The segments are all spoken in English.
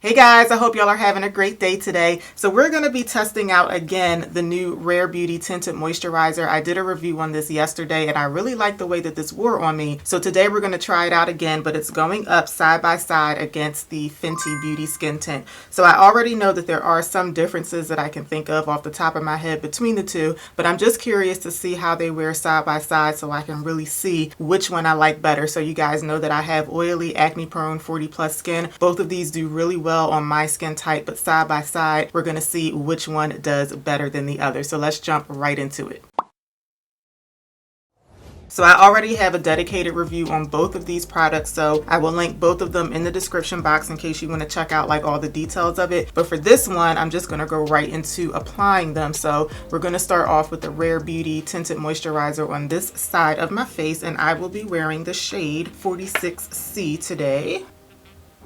Hey guys, I hope y'all are having a great day today. So we're going to be testing out again the new Rare Beauty Tinted Moisturizer. I did a review on this yesterday and I really like the way that this wore on me. So today we're going to try it out again, but it's going up side by side against the Fenty Beauty Skin Tint. So I already know that there are some differences that I can think of off the top of my head between the two, but I'm just curious to see how they wear side by side so I can really see which one I like better. So you guys know that I have oily, acne prone, 40 plus skin. Both of these do really well on my skin type, but side by side we're going to see which one does better than the other. So let's jump right into it. So I already have a dedicated review on both of these products, so I will link both of them in the description box in case you want to check out like all the details of it. But for this one, I'm just going to go right into applying them. So we're going to start off with the Rare Beauty Tinted Moisturizer on this side of my face, and I will be wearing the shade 46C today.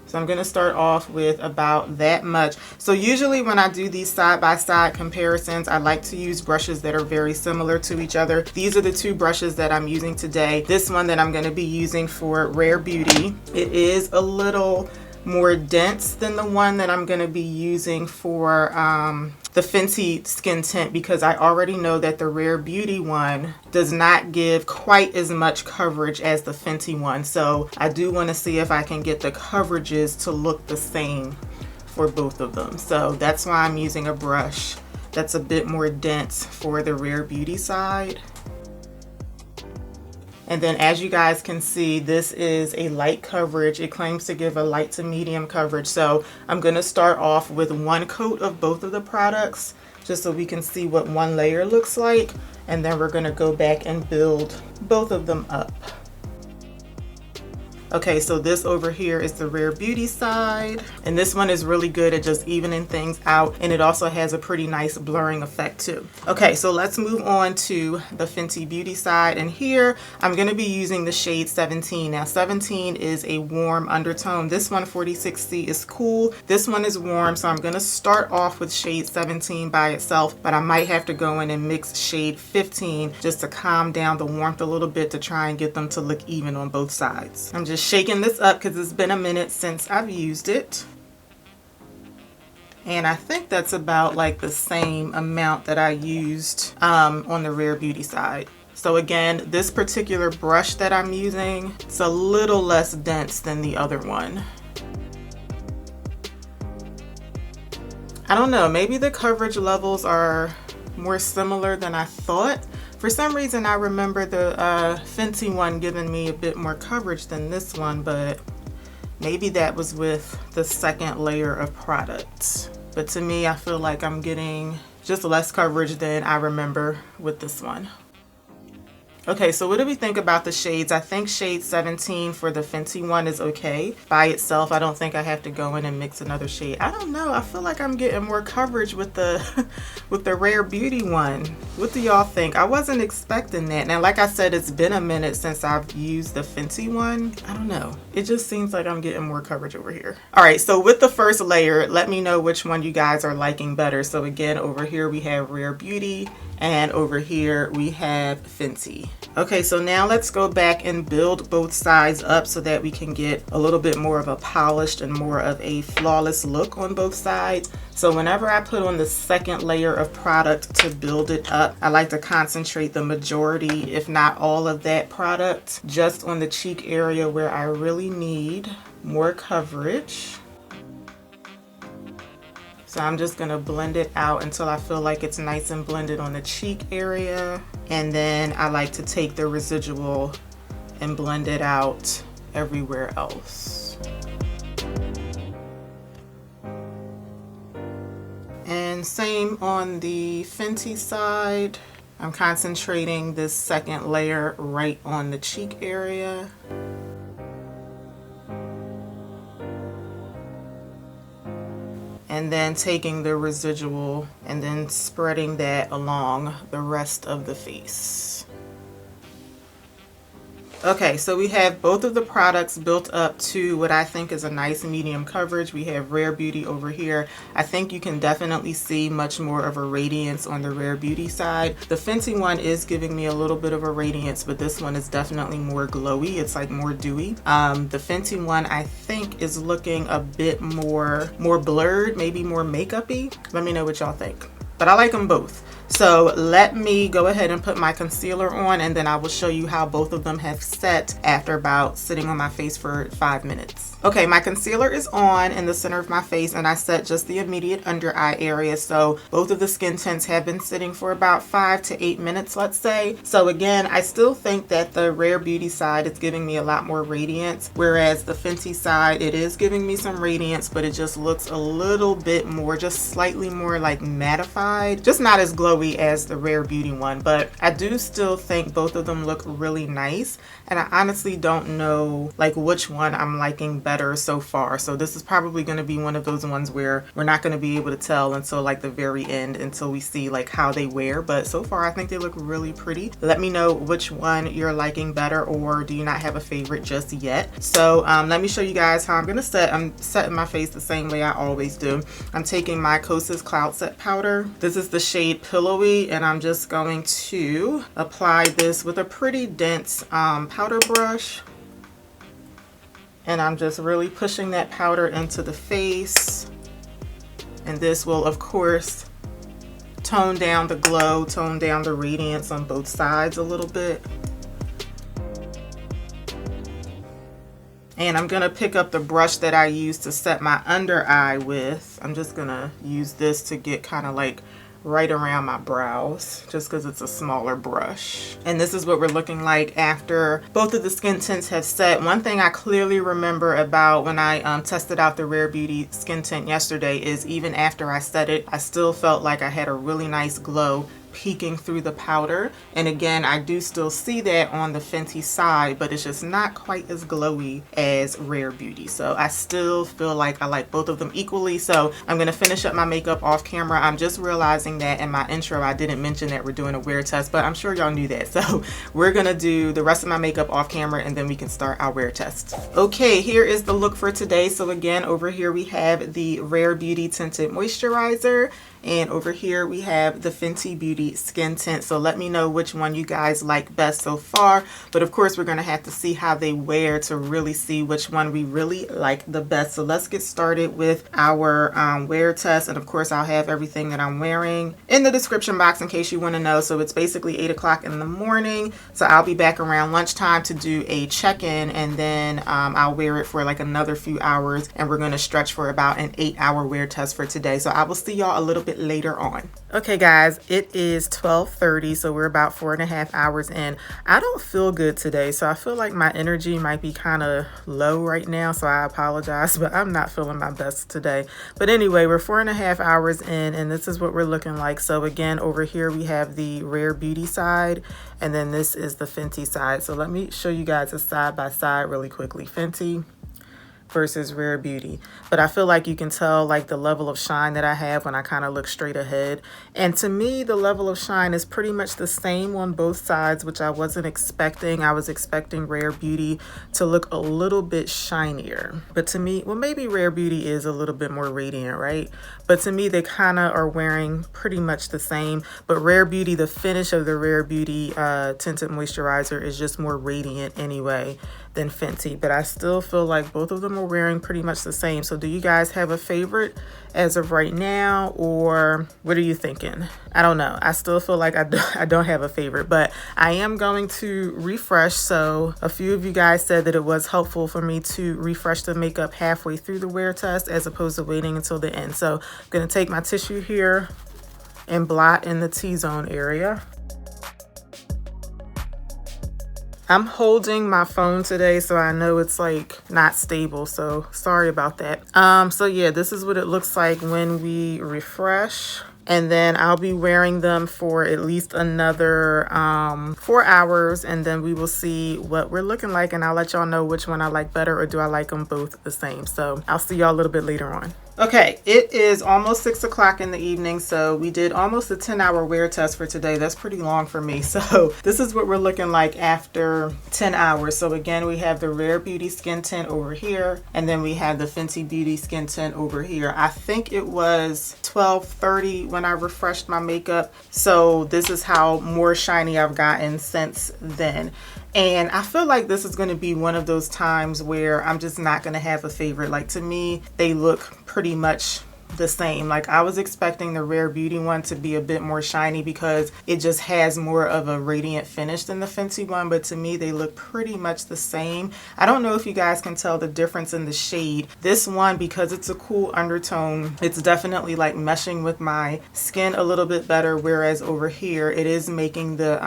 So I'm going to start off with about that much. So usually when I do these side-by-side comparisons, I like to use brushes that are very similar to each other. These are the two brushes that I'm using today. This one that I'm going to be using for Rare Beauty, it is a little more dense than the one that I'm going to be using for the Fenty Skin Tint, because I already know that the Rare Beauty one does not give quite as much coverage as the Fenty one. So I do want to see if I can get the coverages to look the same for both of them. So that's why I'm using a brush that's a bit more dense for the Rare Beauty side. And then as you guys can see, this is a light coverage. It claims to give a light to medium coverage. So I'm going to start off with one coat of both of the products just so we can see what one layer looks like. And then we're going to go back and build both of them up. Okay, so this over here is the Rare Beauty side, and this one is really good at just evening things out, and it also has a pretty nice blurring effect too. Okay, so let's move on to the Fenty Beauty side, and here I'm going to be using the shade 17. Now 17 is a warm undertone. This one 46C is cool. This one is warm, so I'm going to start off with shade 17 by itself, but I might have to go in and mix shade 15 just to calm down the warmth a little bit to try and get them to look even on both sides. I'm just shaking this up because it's been a minute since I've used it, and I think that's about like the same amount that I used on the Rare Beauty side. So again, this particular brush that I'm using, it's a little less dense than the other one. I don't know, maybe the coverage levels are more similar than I thought. For some reason, I remember the Fenty one giving me a bit more coverage than this one, but maybe that was with the second layer of product. But to me, I feel like I'm getting just less coverage than I remember with this one. Okay, so what do we think about the shades? I think shade 17 for the Fenty one is okay by itself. I don't think I have to go in and mix another shade. I don't know. I feel like I'm getting more coverage with the with the Rare Beauty one. What do y'all think? I wasn't expecting that. Now, like I said, it's been a minute since I've used the Fenty one. I don't know. It just seems like I'm getting more coverage over here. All right, so with the first layer, let me know which one you guys are liking better. So again, over here we have Rare Beauty, and over here we have Fenty. Okay, so now let's go back and build both sides up so that we can get a little bit more of a polished and more of a flawless look on both sides. So whenever I put on the second layer of product to build it up, I like to concentrate the majority, if not all of that product, just on the cheek area where I really need more coverage. So I'm just going to blend it out until I feel like it's nice and blended on the cheek area. And then I like to take the residual and blend it out everywhere else. And same on the Fenty side. I'm concentrating this second layer right on the cheek area. And then taking the residual and then spreading that along the rest of the face. Okay, so we have both of the products built up to what I think is a nice medium coverage. We have Rare Beauty over here. I think you can definitely see much more of a radiance on the Rare Beauty side. The Fenty one is giving me a little bit of a radiance, but this one is definitely more glowy. It's like more dewy. The Fenty one I think is looking a bit more blurred, maybe more makeup-y. Let me know what y'all think. But I like them both. So let me go ahead and put my concealer on, and then I will show you how both of them have set after about sitting on my face for 5 minutes. Okay, my concealer is on in the center of my face, and I set just the immediate under eye area. So both of the skin tints have been sitting for about 5 to 8 minutes, let's say. So again, I still think that the Rare Beauty side is giving me a lot more radiance, whereas the Fenty side, it is giving me some radiance, but it just looks a little bit more, just slightly more like mattified, just not as glowy as the Rare Beauty one. But I do still think both of them look really nice, and I honestly don't know like which one I'm liking better so far. So this is probably going to be one of those ones where we're not going to be able to tell until like the very end, until we see like how they wear. But so far I think they look really pretty. Let me know which one you're liking better, or do you not have a favorite just yet. So let me show you guys how I'm going to set. I'm setting my face the same way I always do. I'm taking my Kosas Cloud Set Powder. This is the shade Pillowy, and I'm just going to apply this with a pretty dense powder brush. And I'm just really pushing that powder into the face. And this will, of course, tone down the glow, tone down the radiance on both sides a little bit. And I'm gonna pick up the brush that I used to set my under eye with. I'm just gonna use this to get kind of like right around my brows, just because it's a smaller brush. And this is what we're looking like after both of the skin tints have set. One thing I clearly remember about when I tested out the Rare Beauty Skin Tint yesterday is even after I set it, I still felt like I had a really nice glow peeking through the powder. And again, I do still see that on the Fenty side, but it's just not quite as glowy as Rare Beauty. So I still feel like I like both of them equally. So I'm gonna finish up my makeup off camera. I'm just realizing that in my intro I didn't mention that we're doing a wear test, but I'm sure y'all knew that. So we're gonna do the rest of my makeup off camera, and then we can start our wear test. Okay, here is the look for today. So again, over here we have the Rare Beauty Tinted Moisturizer, and over here we have the Fenty Beauty Skin Tint. So let me know which one you guys like best so far. But of course, we're going to have to see how they wear to really see which one we really like the best. So let's get started with our wear test. And of course, I'll have everything that I'm wearing in the description box in case you want to know. So it's basically 8 o'clock in the morning. So I'll be back around lunchtime to do a check-in, and then I'll wear it for like another few hours. And we're going to stretch for about an 8-hour wear test for today. So I will see y'all a little bit later on. Okay guys, it is 12:30, so we're about 4.5 hours in. I don't feel good today, so I feel like my energy might be kind of low right now, so I apologize, but I'm not feeling my best today. But anyway, we're 4.5 hours in, and this is what we're looking like. So again, over here we have the Rare Beauty side, and then this is the Fenty side. So let me show you guys a side by side really quickly. Fenty versus Rare Beauty. But I feel like you can tell like the level of shine that I have when I kind of look straight ahead. And to me, the level of shine is pretty much the same on both sides, which I wasn't expecting. I was expecting Rare Beauty to look a little bit shinier. But to me, well, maybe Rare Beauty is a little bit more radiant, right? But to me, they kind of are wearing pretty much the same. But Rare Beauty, the finish of the Rare Beauty Tinted Moisturizer is just more radiant anyway than Fenty. But I still feel like both of them are wearing pretty much the same. So do you guys have a favorite as of right now, or what are you thinking? I don't know. I still feel like I don't have a favorite, but I am going to refresh. So a few of you guys said that it was helpful for me to refresh the makeup halfway through the wear test as opposed to waiting until the end. So I'm going to take my tissue here and blot in the T-zone area. I'm holding my phone today, so I know it's like not stable, so sorry about that. So yeah, this is what it looks like when we refresh. And then I'll be wearing them for at least another 4 hours, and then we will see what we're looking like, and I'll let y'all know which one I like better, or do I like them both the same. So I'll see y'all a little bit later on. Okay, it is almost 6 o'clock in the evening, so we did almost a 10-hour wear test for today. That's pretty long for me. So this is what we're looking like after 10 hours. So again, we have the Rare Beauty Skin Tint over here, and then we have the Fenty Beauty Skin Tint over here. I think it was 12:30 when I refreshed my makeup, so this is how more shiny I've gotten since then. And I feel like this is going to be one of those times where I'm just not going to have a favorite. Like, to me, they look pretty much the same. Like, I was expecting the Rare Beauty one to be a bit more shiny because it just has more of a radiant finish than the Fenty one, but to me they look pretty much the same. I don't know if you guys can tell the difference in the shade. This one, because it's a cool undertone, it's definitely like meshing with my skin a little bit better, whereas over here it is making the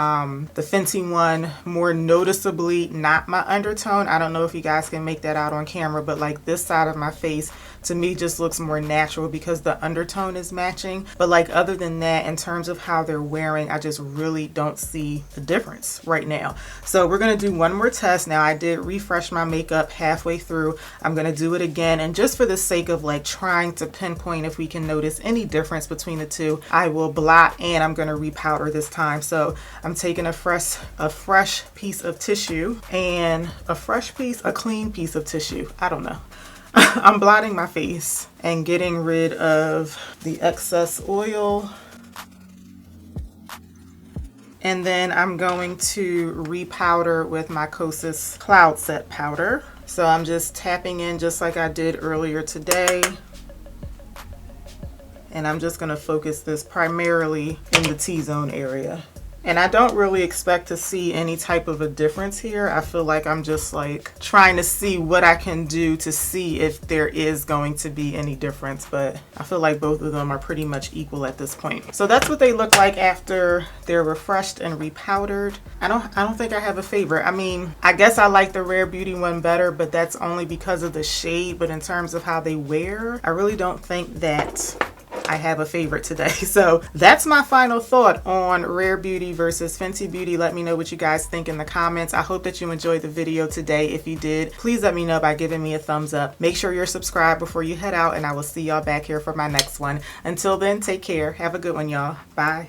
Fenty one more noticeably not my undertone. I don't know if you guys can make that out on camera, but like this side of my face to me just looks more natural because the undertone is matching. But like, other than that, in terms of how they're wearing, I just really don't see the difference right now. So we're gonna do one more test. Now, I did refresh my makeup halfway through. I'm gonna do it again, and just for the sake of like trying to pinpoint if we can notice any difference between the two, I will blot, and I'm gonna repowder this time. So I'm taking a fresh piece of tissue, and a clean piece of tissue, I don't know. I'm blotting my face and getting rid of the excess oil. And then I'm going to repowder with my Kosas Cloud Set powder. So I'm just tapping in just like I did earlier today. And I'm just going to focus this primarily in the T-zone area. And I don't really expect to see any type of a difference here. I feel like I'm just like trying to see what I can do to see if there is going to be any difference, but I feel like both of them are pretty much equal at this point. So that's what they look like after they're refreshed and repowdered. I don't think I have a favorite. I mean, I guess I like the Rare Beauty one better, but that's only because of the shade. But in terms of how they wear, I really don't think that I have a favorite today. So that's my final thought on Rare Beauty versus Fenty Beauty. Let me know what you guys think in the comments. I hope that you enjoyed the video today. If you did, please let me know by giving me a thumbs up. Make sure you're subscribed before you head out, and I will see y'all back here for my next one. Until then, take care. Have a good one, y'all. Bye.